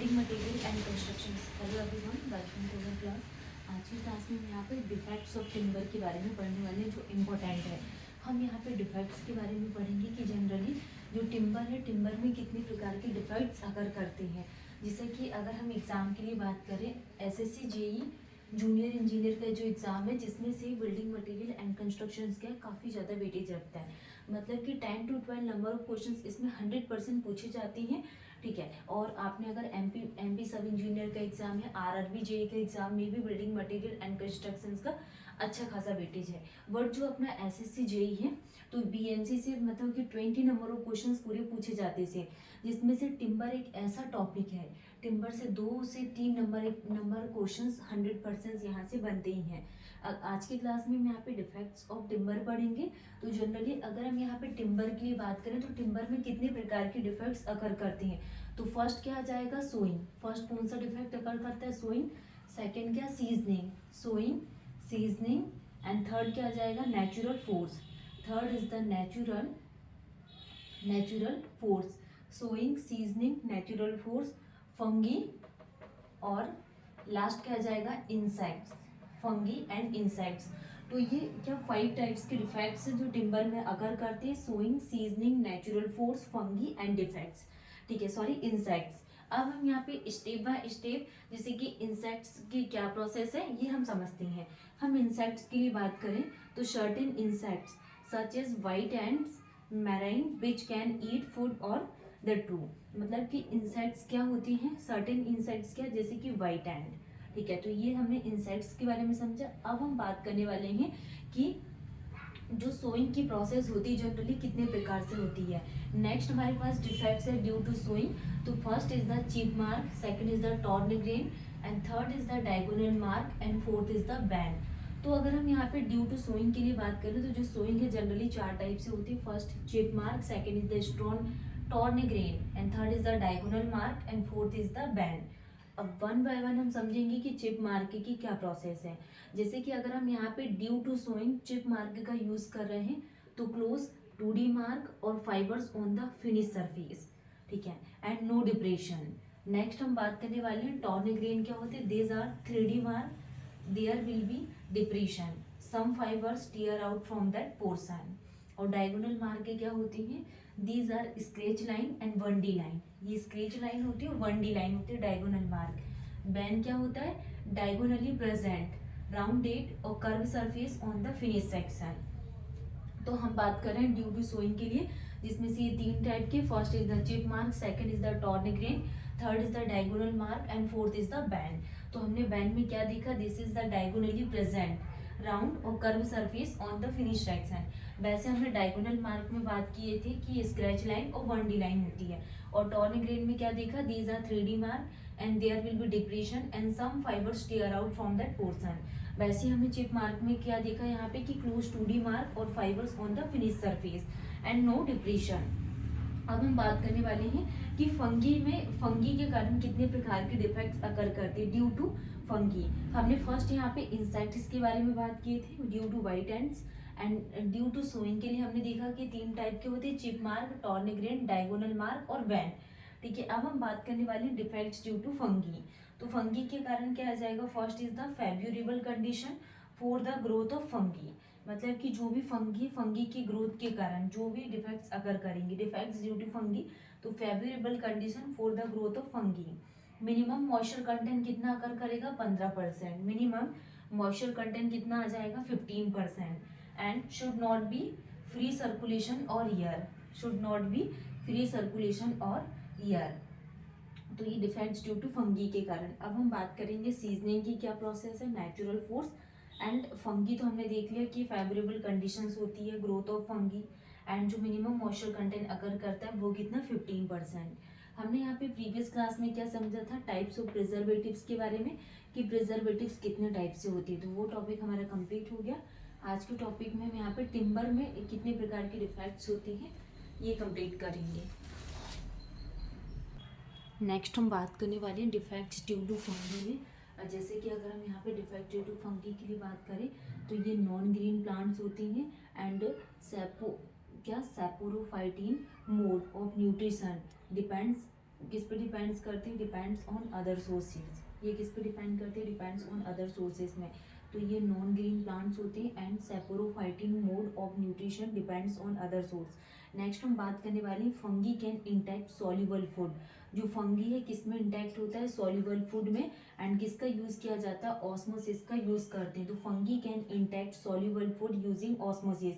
Building material and construction. Hello everyone, welcome to the class. आज की class में हम यहाँ पे डिफेक्ट्स ऑफ टिम्बर के बारे में पढ़ने वाले हैं, जो इम्पोर्टेंट है। हम यहाँ पे डिफेक्ट्स के बारे में पढ़ेंगे कि जनरली जो टिम्बर है, टिम्बर में कितने प्रकार के डिफेक्ट्स अगर करते हैं। जैसे कि अगर हम एग्ज़ाम के लिए बात करें, एसएससी जेई जूनियर इंजीनियर का जो एग्ज़ाम है, जिसमें से बिल्डिंग मटेरियल एंड कंस्ट्रक्शन का काफ़ी ज़्यादा वेटेज रखता है। मतलब कि 10 to 12 नंबर ऑफ क्वेश्चन इसमें 100% पूछे जाते हैं। ठीक है। और आपने अगर एमपी सब इंजीनियर का एग्जाम है, आरआरबी जेई का एग्जाम में भी बिल्डिंग मटेरियल एंड कंस्ट्रक्शंस का अच्छा खासा वेटेज है। बट जो अपना एसएससी जेई है, तो बीएमसी से मतलब कि 20 नंबर ऑफ क्वेश्चंस पूरे पूछे जाते थे, जिसमें से टिम्बर एक ऐसा टॉपिक है, टिम्बर से 2 से 3 नंबर क्वेश्चंस 100% यहाँ से बनते ही हैं। आज की क्लास में हम यहाँ पे डिफेक्ट्स ऑफ टिम्बर पढ़ेंगे। तो जनरली अगर हम यहाँ पे टिम्बर की बात करें, तो टिम्बर में कितने प्रकार के डिफेक्ट्स अकर करते हैं। तो फर्स्ट क्या आ जाएगा, सोइंग। फर्स्ट कौन सा डिफेक्ट अकर करता है, सोइंग। सेकंड क्या, seasoning, sawing, seasoning. And third क्या आ जाएगा, natural force. Third is the natural force, sawing, seasoning, natural force, fungi, और लास्ट क्या आ जाएगा, इंसेक्ट्स, फंगी एंड इंसेक्ट्स। तो ये क्या 5 टाइप्स के डिफेक्ट्स हैं जो टिम्बर में अगर करते हैं, sawing, seasoning, natural force, fungi and defects. ठीक है, सॉरी, इंसेक्ट्स। अब हम यहाँ पे स्टेप बाय स्टेप, जैसे कि इंसेक्ट्स की क्या प्रोसेस है ये हम समझते हैं। हम इंसेक्ट्स के लिए बात करें तो certain insects such as white ants, marine which can eat food और द ट्रू। मतलब कि इंसेक्ट्स क्या होती हैं, सर्टेन इंसेक्ट्स क्या, जैसे कि वाइट एंड। ठीक है, तो ये हमने इंसेक्ट्स के बारे में समझा। अब हम बात करने वाले हैं कि जो सोइंग की प्रोसेस होती है जनरली कितने प्रकार से होती है। नेक्स्ट हमारे पास डिफेक्ट्स है ड्यू टू सोइंग। तो first is the chip mark, second is the torn grain, and third is the diagonal mark, and fourth is the band. तो अगर हम यहाँ पे ड्यू टू सोइंग के लिए बात करें, तो जो सोइंग है जनरली 4 टाइप से होती है। First chip mark, second is the strong torn grain, and third is the diagonal mark, and fourth is the band. अब वन बाय वन हम समझेंगे कि चिप मार्क की क्या प्रोसेस है। जैसे कि अगर हम यहाँ पे due to sawing chip mark का यूज कर रहे हैं, तो क्लोज 2D मार्क और fibres on the finish surface. ठीक है, एंड नो डिप्रेशन। नेक्स्ट हम बात करने वाले हैं टॉर्निग्रेन क्या होते हैं, these are 3D mark, there will be depression, some fibres tear out from that portion. और डायगोनल मार्क क्या होती हैं, these are scratch line and 1D line. ये स्क्रेच लाइन होती है और 1D लाइन होती है डायगोनल मार्क। बैन क्या होता है, डायगोनली प्रेजेंट राउंडेड और curve surface on the finish section. तो हम बात कर रहे हैं ड्यू टू सोइंग के लिए, जिसमें से ये 3 टाइप के, first is the chip mark, second is the torn grain, third is the diagonal mark, and fourth is the band. तो हमने बैंड में क्या देखा, this is the diagonally present round और curve surface on the finish section. वैसे हमने diagonal mark में बात किए थे कि स्क्रैच लाइन और 1D लाइन होती है। और टॉर्निग्रेन में क्या देखा, these are 3D mark and there will be depression and some fibres tear out from that portion. वैसे हमने चिप मार्क में क्या देखा यहाँ पे कि क्लोज 2D मार्क और fibres on the finish surface and no depression. अब हम बात करने वाले हैं कि फंगी के कारण कितने प्रकार के डिफेक्ट्स अकर करते हैं ड्यू टू फंगी। हमने फर्स्ट यहाँ पे इंसेक्ट्स के बारे में बात किए थे, due to white ants. And due to sawing के लिए हमने देखा कि 3 टाइप के होते हैं, चिप मार्क, टॉर्निग्रेन, डायगोनल मार्क और वैन। ठीक है, अब हम बात करने वाले हैं डिफेक्ट्स ड्यू टू फंगी। तो फंगी के कारण क्या आ जाएगा, first is the favourable condition for the growth of fungi. मतलब कि जो भी फंगी की ग्रोथ के कारण जो भी डिफेक्ट्स अगर करेंगे, डिफेक्ट्स ड्यू टू फंगी, तो favourable condition for the growth of fungi. Minimum moisture content कितना अकर करेगा, 15%। मिनिमम मॉइस्चर कंटेंट कितना आ जाएगा, 15%। And should not be free circulation और air, should not be free circulation और ईयर। तो ये डिफेक्ट्स ड्यू टू फंगी के कारण। अब हम बात करेंगे सीजनिंग की क्या प्रोसेस है, नेचुरल फोर्स एंड फंगी। तो हमने देख लिया कि फेवरेबल कंडीशंस होती है ग्रोथ ऑफ फंगी, एंड जो मिनिमम मॉइस्चर कंटेंट अगर करता है वो कितना, 15%। हमने यहाँ पे प्रीवियस क्लास में क्या समझा था, टाइप्स ऑफ प्रिजर्वेटिव्स के बारे में, कि प्रिजर्वेटिव्स कितने टाइप से होती है। तो वो टॉपिक हमारा कंप्लीट हो गया। आज के टॉपिक में हम यहाँ पे टिम्बर में कितने प्रकार की डिफेक्ट्स होती हैं ये कंप्लीट करेंगे। नेक्स्ट हम बात करने वाले हैं डिफेक्ट्स ड्यू टू फंगी में। जैसे कि अगर हम यहाँ पे डिफेक्ट ड्यू टू फंगी के लिए बात करें, तो ये नॉन ग्रीन प्लांट्स होती हैं, and saprophytic mode of nutrition depends किस पे डिपेंड्स करते हैं, डिपेंड्स ऑन अदर सोर्सेज। ये किस पे डिपेंड करते हैं, डिपेंड्स ऑन अदर सोर्सेज में। तो ये नॉन ग्रीन प्लांट्स होते हैं and saprophytic mode of nutrition depends on other source. Next हम बात करने वाले हैं fungi can intact soluble food. जो फंगी है किस में इंटैक्ट होता है, सॉल्युबल फूड में। एंड किसका यूज किया जाता है, ऑस्मोसिस का यूज करते हैं। तो fungi can intact soluble food using osmosis.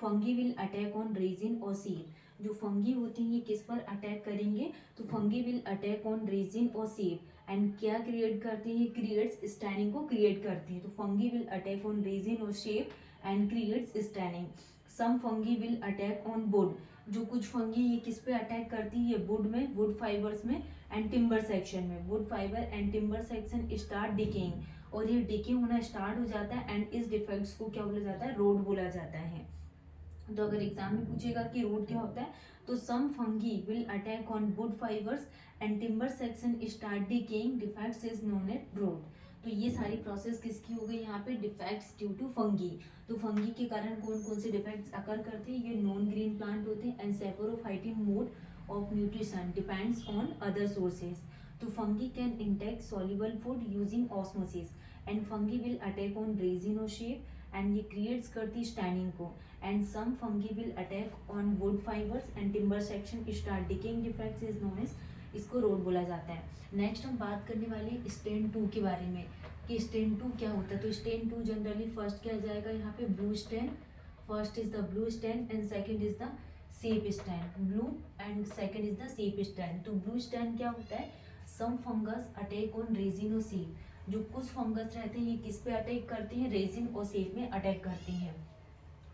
Fungi will attack on resin और सीड। जो फंगी होती हैं ये किस पर अटैक करेंगे, तो fungi will attack on resin और सीड। एंड क्या क्रिएट करती है, क्रिएट्स स्टैनिंग को क्रिएट करती है। तो fungi will attack on resin और sap and creates staining. Some fungi will attack on wood. जो कुछ फंगी ये किस पे अटैक करती है, वुड में, वुड फाइबर्स में एंड टिम्बर सेक्शन में। Wood fibre and timber section start decaying, और ये डिके होना स्टार्ट हो जाता है एंड इस डिफेक्ट्स को क्या बोला जाता है, रोड बोला जाता है। तो अगर एग्जाम में पूछेगा कि रोड क्या होता है, तो some fungi will attack on wood fibres and timber section start decaying, defects is known as rot. तो ये सारी प्रोसेस किसकी हो गई यहाँ पे, डिफेक्ट्स ड्यू टू फंगी। तो फंगी के कारण कौन कौन से डिफेक्ट्स अकर करते हैं, ये नॉन ग्रीन प्लांट होते हैं and saprophytic mode of nutrition depends on other sources. तो fungi can intake soluble food using osmosis and fungi will attack on resin और शेप एंड ये क्रिएट्स करती स्टैनिंग को। And some fungi will attack on wood fibres and timber section start decaying, defects is known as, इसको rot बोला जाता है। Next हम बात करने वाले हैं स्टेन 2 के बारे में कि स्टेन 2 क्या होता है। तो स्टेन 2 जनरली फर्स्ट क्या जाएगा यहाँ पे, blue stain. First is the blue stain and second is the sap stain. Blue and second is the sap stain. तो ब्लू स्टेन क्या होता है, some fungus attack on resin और सेप। जो कुछ फंगस रहते हैं ये किस पे अटैक करती हैं, रेजिन और सेप में अटैक करती हैं।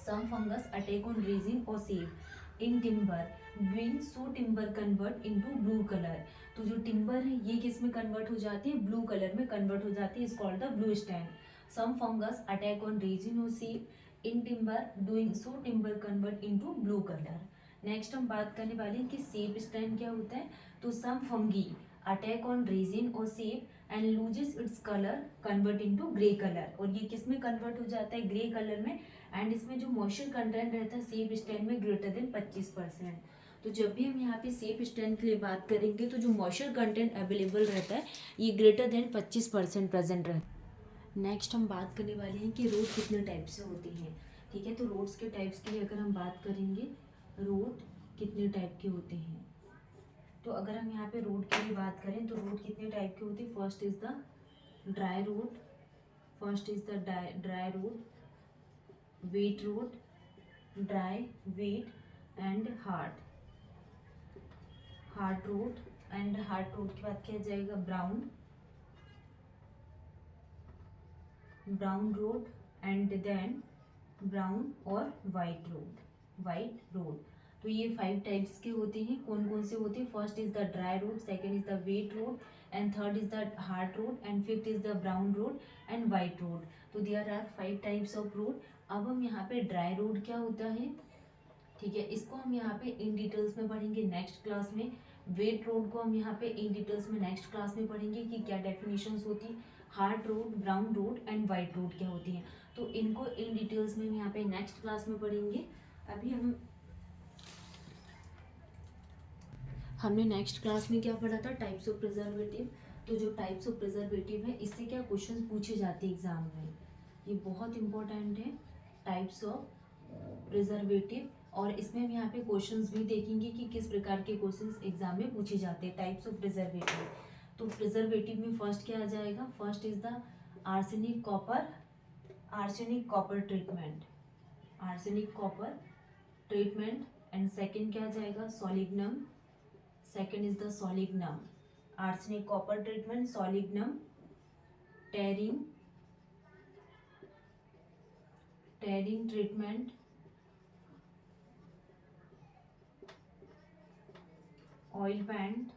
Some fungus attack on resin और sap in timber bring so timber convert into blue colour. तो जो टिम्बर है ये किस में कन्वर्ट हो जाती है, ब्लू कलर में कन्वर्ट हो जाती है, is called the blue stain. Some fungus attack on resin और sap in timber doing so timber convert into blue colour. Next हम बात करने वाले हैं कि सेप स्टैंड क्या होता है। तो some fungi attack on resin और shape and loses its colour convert into grey colour. और ये किस में कन्वर्ट हो जाता है, ग्रे कलर में। एंड इसमें जो मॉइस्चर कंटेंट रहता है सेप स्टैंड में ग्रेटर देन 25%। तो जब भी हम यहाँ पे सेप स्टैंड के लिए बात करेंगे तो जो मॉइस्चर कंटेंट अवेलेबल रहता है ये ग्रेटर देन 25% प्रेजेंट रहता है। नेक्स्ट हम बात करने वाले हैं कि रोड कितने टाइप से होती हैं। ठीक है, तो रोड्स के टाइप्स की अगर हम बात करेंगे, रोड कितने टाइप के होते हैं। तो अगर हम यहाँ पे रोड के लिए बात करें तो रोड कितने टाइप के होते हैं। First is the dry rot, first is the dry rot, wet rot, dry, wet and hard. Hard rot and hard rot की बात किया जाएगा, brown, brown rot and then brown और वाइट रोड, वाइट रोड। तो ये 5 types के होते हैं। कौन कौन से होते हैं, first is the dry rot, second is the wet rot and third is the hard rot and fifth is the brown rot and white rot. तो there are 5 types of rot. अब हम यहाँ पे ड्राई रोड क्या होता है, ठीक है, इसको हम यहाँ पे इन डिटेल्स में पढ़ेंगे नेक्स्ट क्लास में। वेट रोड को हम यहाँ पे इन डिटेल्स में नेक्स्ट क्लास में पढ़ेंगे कि क्या डेफिनेशंस होती, hard road, brown rot and white road क्या होती हैं। तो इनको इन डिटेल्स में हम यहाँ पे नेक्स्ट क्लास में पढ़ेंगे। अभी हमने नेक्स्ट क्लास में क्या पढ़ा था, टाइप्स ऑफ प्रिजर्वेटिव। तो जो टाइप्स ऑफ प्रिजर्वेटिव है इससे क्या क्वेश्चन पूछे जाते हैं एग्जाम में, ये बहुत इंपॉर्टेंट है, टाइप्स ऑफ प्रिजर्वेटिव। और इसमें हम यहाँ पे क्वेश्चंस भी देखेंगे कि किस प्रकार के क्वेश्चंस एग्जाम में पूछे जाते हैं, टाइप्स ऑफ प्रिजर्वेटिव। तो प्रिजर्वेटिव में फर्स्ट क्या आ जाएगा, first is the arsenic copper, arsenic copper treatment, arsenic copper treatment. And second क्या आ जाएगा, solignum, second is the solignum, arsenic copper treatment, solignum, tarring, tarring treatment, oil paint,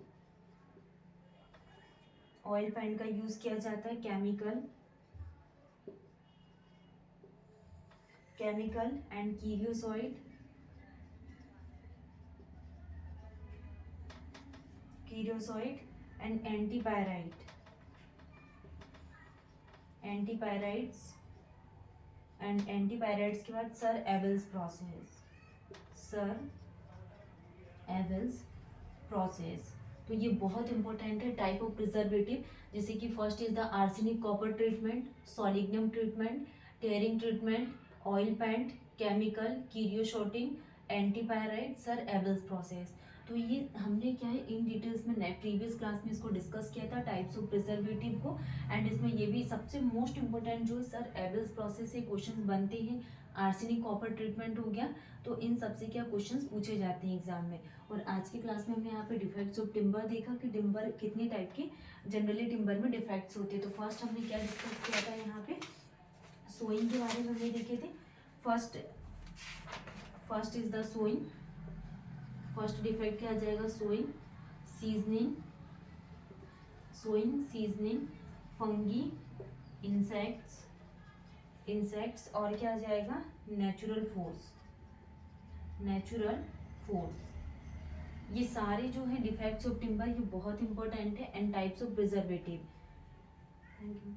oil paint का use किया जाता है, chemical, chemical and creosote, creosote and antipyrite, antipyrites and antipyrites के बाद sir Abel's process, sir Abel's process. तो ये बहुत important है। टाइप ऑफ प्रिजर्वेटिव, जैसे कि first is the arsenic copper treatment, solignum treatment, tarring treatment, oil paint, chemical, creosoting, antipyrite, sir Abel's process. तो ये हमने क्या है इन डिटेल्स में प्रीवियस क्लास में इसको डिस्कस किया था टाइप्स ऑफ प्रिजर्वेटिव को। एंड इसमें ये भी सबसे मोस्ट इंपॉर्टेंट जो सर एबल्स प्रोसेस से क्वेश्चन बनते हैं, आर्सेनिक कॉपर ट्रीटमेंट हो गया, तो इन सबसे क्या क्वेश्चंस पूछे जाते हैं एग्जाम में। और आज की क्लास में हमने यहाँ पे डिफेक्ट्स ऑफ टिम्बर देखा कि टिम्बर कितने टाइप के जनरली टिम्बर में डिफेक्ट्स होते हैं। तो फर्स्ट हमने क्या डिस्कस किया था यहाँ पे, सोइंग के बारे में हमने देखे थे। First is the sawing, first defect क्या आ जाएगा, सोइंग सीजनिंग, फंगी, इंसेक्ट्स और क्या आ जाएगा, नेचुरल फोर्स। ये सारे जो है डिफेक्ट्स ऑफ टिम्बर ये बहुत इंपॉर्टेंट है। And types of preservative. Thank you.